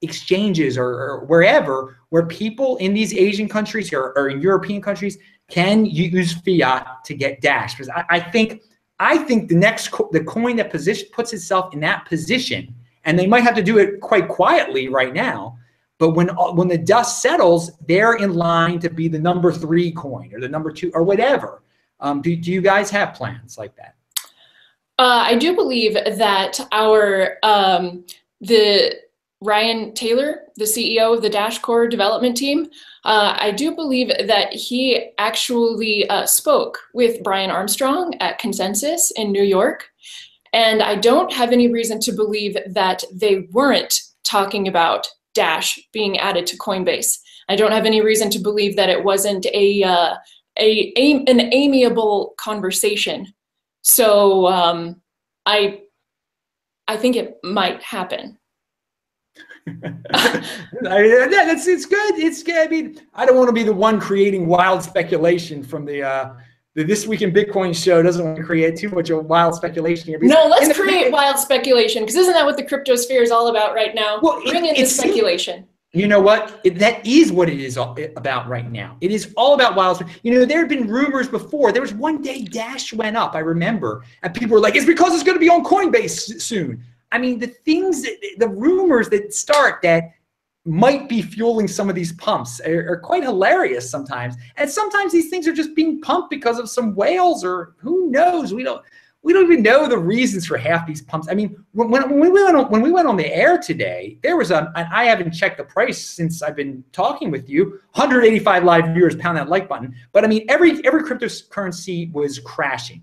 exchanges or wherever, where people in these Asian countries or in European countries can use fiat to get Dash? Because I think the coin that puts itself in that position, and they might have to do it quite quietly right now, but when the dust settles, they're in line to be the number 3 coin or the number 2 or whatever. Do you guys have plans like that? I do believe that the Ryan Taylor, the CEO of the Dash Core development team, I do believe that he actually spoke with Brian Armstrong at Consensus in New York. And I don't have any reason to believe that they weren't talking about Dash being added to Coinbase. I don't have any reason to believe that it wasn't an amiable conversation. So I think it might happen. It's good. It's good. I mean, I don't want to be the one creating wild speculation from the This Week in Bitcoin show. Doesn't want to create too much of wild speculation here. No, let's create wild speculation, because isn't that what the cryptosphere is all about right now? Well, Bring in the speculation. You know what? That is what it is about right now. It is all about wild. You know, there had been rumors before. There was one day Dash went up, I remember, and people were like, it's because it's going to be on Coinbase soon. I mean, the rumors that start that might be fueling some of these pumps are quite hilarious sometimes. And sometimes these things are just being pumped because of some whales or who knows. We don't even know the reasons for half these pumps. I mean, when we went on the air today, there was I haven't checked the price since I've been talking with you. 185 live viewers, pound that like button. But I mean, every cryptocurrency was crashing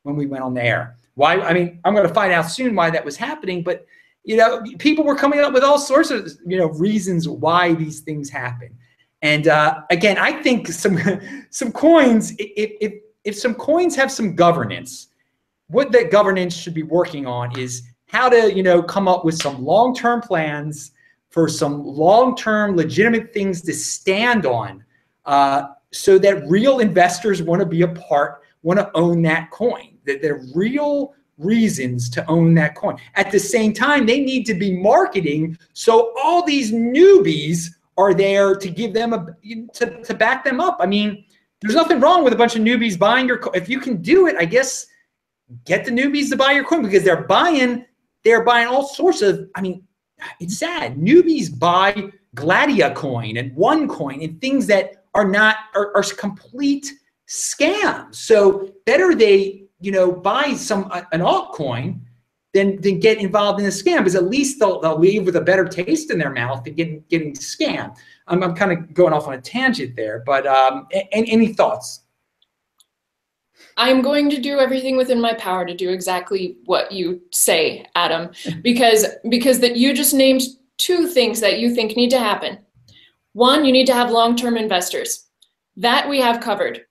when we went on the air. Why? I mean, I'm going to find out soon why that was happening. But you know, people were coming up with all sorts of reasons why these things happen. And again, I think some coins, if some coins have some governance, what that governance should be working on is how to come up with some long-term plans for some long-term legitimate things to stand on, so that real investors want to be a part, want to own that coin, that they're real reasons to own that coin. At the same time, they need to be marketing so all these newbies are there to give them to back them up. I mean, there's nothing wrong with a bunch of newbies buying your coin. If you can do it, I guess get the newbies to buy your coin, because they're buying all sorts of, I mean, it's sad. Newbies buy Gladia coin and OneCoin and things that are complete scams. So better they buy an altcoin than get involved in a scam, because at least they'll leave with a better taste in their mouth than getting scammed. I'm kind of going off on a tangent there, but any thoughts? I'm going to do everything within my power to do exactly what you say, Adam, because that you just named two things that you think need to happen. One, you need to have long-term investors. That we have covered.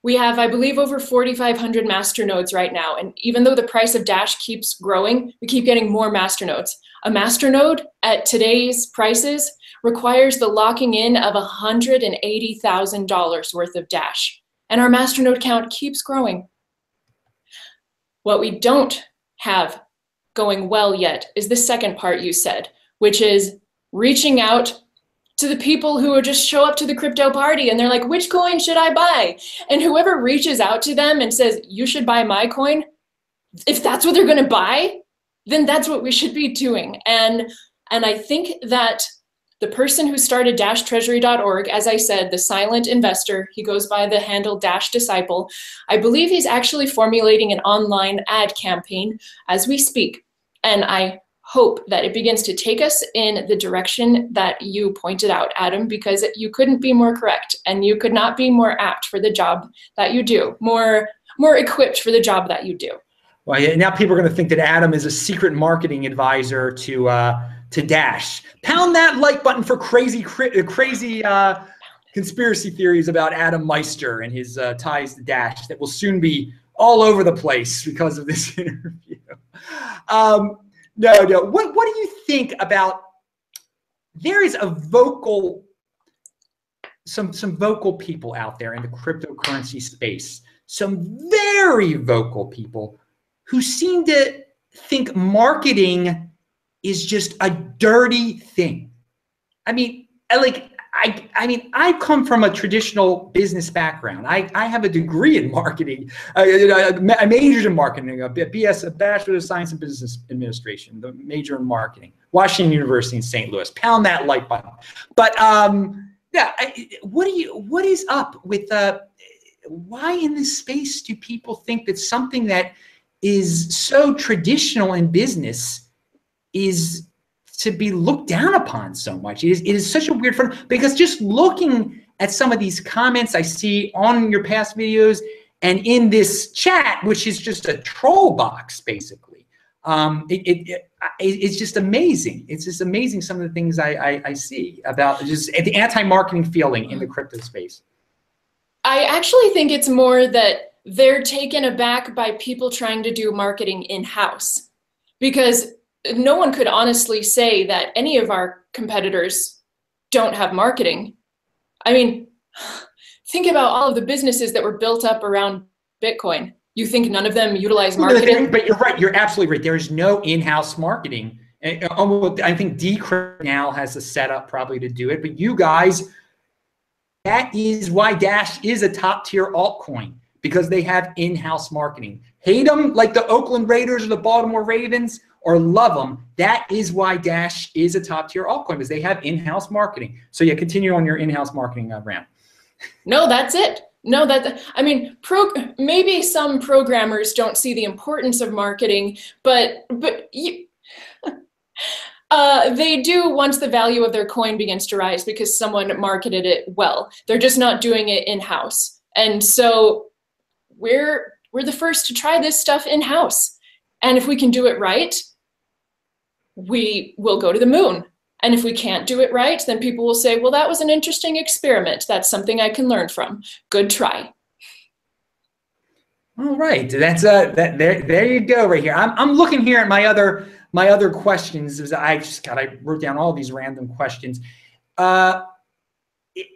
We have, I believe, over 4,500 masternodes right now. And even though the price of Dash keeps growing, we keep getting more masternodes. A masternode at today's prices requires the locking in of $180,000 worth of Dash. And our masternode count keeps growing. What we don't have going well yet is the second part you said, which is reaching out to the people who would just show up to the crypto party and they're like, which coin should I buy? And whoever reaches out to them and says, you should buy my coin, if that's what they're going to buy, then that's what we should be doing. And I think that the person who started dashtreasury.org, as I said, the silent investor, he goes by the handle Dash Disciple. I believe he's actually formulating an online ad campaign as we speak. And I hope that it begins to take us in the direction that you pointed out, Adam, because you couldn't be more correct and you could not be more apt for the job that you do, more equipped for the job that you do. Well, yeah, now people are going to think that Adam is a secret marketing advisor to Dash. Pound that like button for crazy conspiracy theories about Adam Meister and his ties to Dash that will soon be all over the place because of this interview. No. What do you think about, there is some vocal people out there in the cryptocurrency space, some very vocal people who seem to think marketing is just a dirty thing. I mean, I come from a traditional business background. I have a degree in marketing. I majored in marketing, a Bachelor of Science in Business Administration, the major in marketing, Washington University in St. Louis. Pound that like button. But yeah, what is up with why in this space do people think that something that is so traditional in business is to be looked down upon so much? It is such a weird phenomenon, because just looking at some of these comments I see on your past videos and in this chat, which is just a troll box, basically, it's just amazing. It's just amazing some of the things I see about just the anti-marketing feeling in the crypto space. I actually think it's more that they're taken aback by people trying to do marketing in-house, because no one could honestly say that any of our competitors don't have marketing. I mean, think about all of the businesses that were built up around Bitcoin. You think none of them utilize marketing? But you're right. You're absolutely right. There is no in-house marketing. I think Decrypt now has a setup probably to do it. But you guys, that is why Dash is a top-tier altcoin, because they have in-house marketing. Hate them like the Oakland Raiders or the Baltimore Ravens, or love them. That is why Dash is a top-tier altcoin, because they have in-house marketing. So yeah, continue on your in-house marketing rant. No, that's it. No, I mean, maybe some programmers don't see the importance of marketing, but they do once the value of their coin begins to rise because someone marketed it well. They're just not doing it in-house. And so we're the first to try this stuff in-house. And if we can do it right, we will go to the moon. And if we can't do it right, then people will say, well, that was an interesting experiment. That's something I can learn from. Good try. All right, that's there you go right here. I'm looking here at my other questions. I wrote down all these random questions. What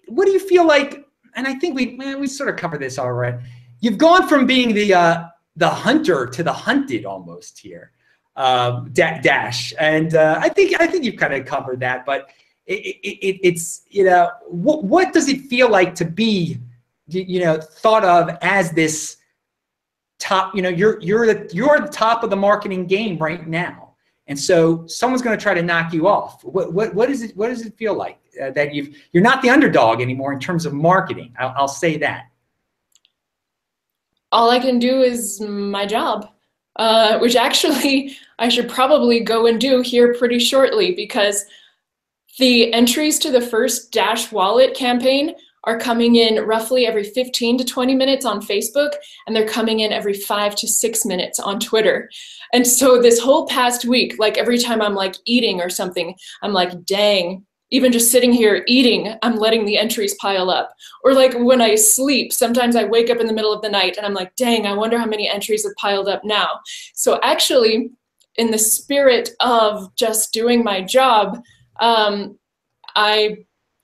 do you feel like? And I think we sort of covered this already. You've gone from being the hunter to the hunted almost here, Dash, and I think you've kind of covered that. But it's what does it feel like to be thought of as this top? You're the top of the marketing game right now, and so someone's going to try to knock you off. What does it feel like that you're not the underdog anymore in terms of marketing? I'll say that. All I can do is my job. which actually I should probably go and do here pretty shortly, because the entries to the first Dash Wallet campaign are coming in roughly every 15 to 20 minutes on Facebook, and they're coming in every 5 to 6 minutes on Twitter. And so this whole past week, like every time I'm like eating or something, I'm like, dang, even just sitting here eating, I'm letting the entries pile up. Or like when I sleep, sometimes I wake up in the middle of the night and I'm like, dang, I wonder how many entries have piled up now. So actually, in the spirit of just doing my job,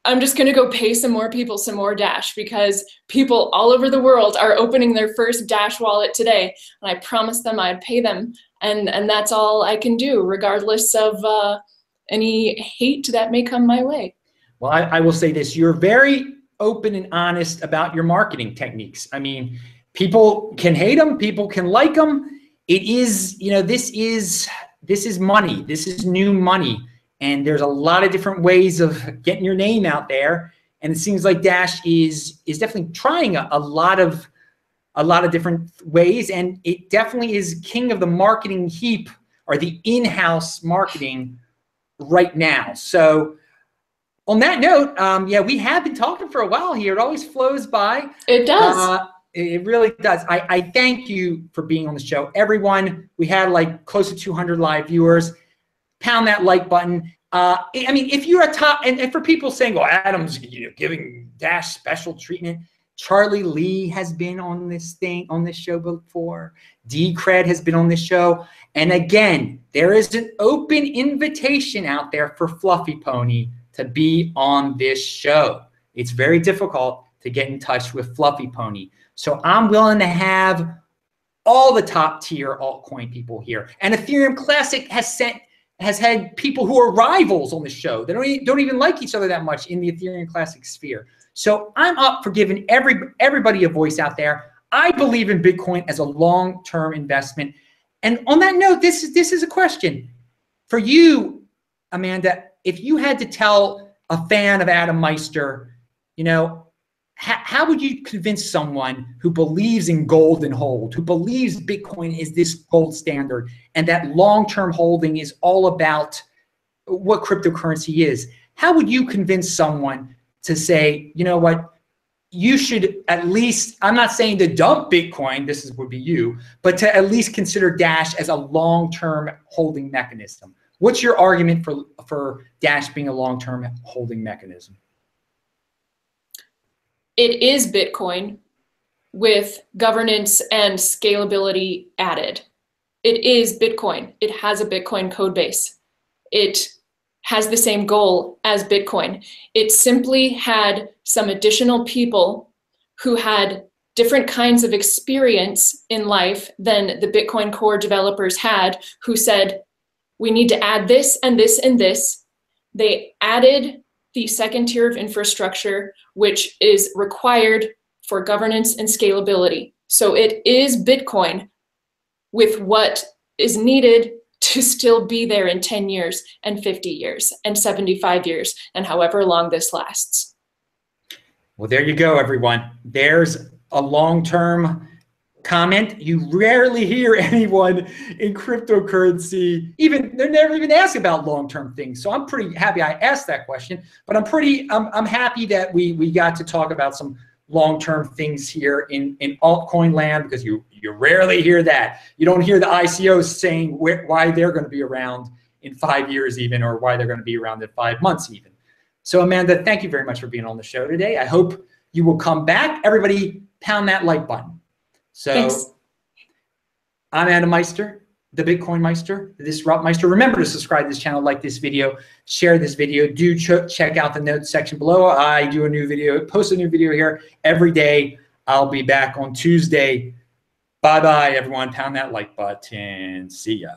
I'm just gonna go pay some more people some more Dash, because people all over the world are opening their first Dash wallet today, and I promised them I'd pay them, and that's all I can do, regardless of any hate that may come my way. Well, I will say this: you're very open and honest about your marketing techniques. I mean, people can hate them, people can like them. It is, you know, this is money. This is new money. And there's a lot of different ways of getting your name out there. And it seems like Dash is definitely trying a lot of different ways. And it definitely is king of the marketing heap, or the in-house marketing right now. So on that note, yeah, we have been talking for a while here. It always flows by. It does. It really does. I thank you for being on the show. Everyone, we had like close to 200 live viewers. Pound that like button. I mean, if you're a top, and for people saying, well, Adam's giving Dash special treatment. Charlie Lee has been on this show before. D-Cred has been on this show. And again, there is an open invitation out there for Fluffy Pony to be on this show. It's very difficult to get in touch with Fluffy Pony. So I'm willing to have all the top tier altcoin people here. And Ethereum Classic has had people who are rivals on the show. They don't even like each other that much in the Ethereum Classic sphere. So I'm up for giving everybody a voice out there. I believe in Bitcoin as a long-term investment. And on that note, this is a question for you, Amanda. If you had to tell a fan of Adam Meister, you know, how would you convince someone who believes in gold and hold, who believes Bitcoin is this gold standard, and that long-term holding is all about what cryptocurrency is? How would you convince someone to say, you know what, you should at least, I'm not saying to dump Bitcoin, would be you, but to at least consider Dash as a long-term holding mechanism? What's your argument for Dash being a long-term holding mechanism? It is Bitcoin with governance and scalability added. It is Bitcoin. It has a Bitcoin code base. It has the same goal as Bitcoin. It simply had some additional people who had different kinds of experience in life than the Bitcoin core developers had, who said, we need to add this and this and this. They added the second tier of infrastructure, which is required for governance and scalability. So it is Bitcoin with what is needed to still be there in 10 years and 50 years and 75 years and however long this lasts. Well, there you go, everyone. There's a long-term comment. You rarely hear anyone in cryptocurrency, they're never even asked about long-term things. So I'm pretty happy I asked that question, but I'm happy that we got to talk about some long-term things here in altcoin land, because you rarely hear that. You don't hear the ICOs saying why they're going to be around in 5 years even, or why they're going to be around in 5 months even. So Amanda, thank you very much for being on the show today. I hope you will come back. Everybody pound that like button. So thanks. I'm Adam Meister, the Bitcoin Meister, the Disrupt Meister. Remember to subscribe to this channel, like this video, share this video. Do check out the notes section below. I do a new video, post a new video here every day. I'll be back on Tuesday. Bye-bye, everyone. Pound that like button. See ya.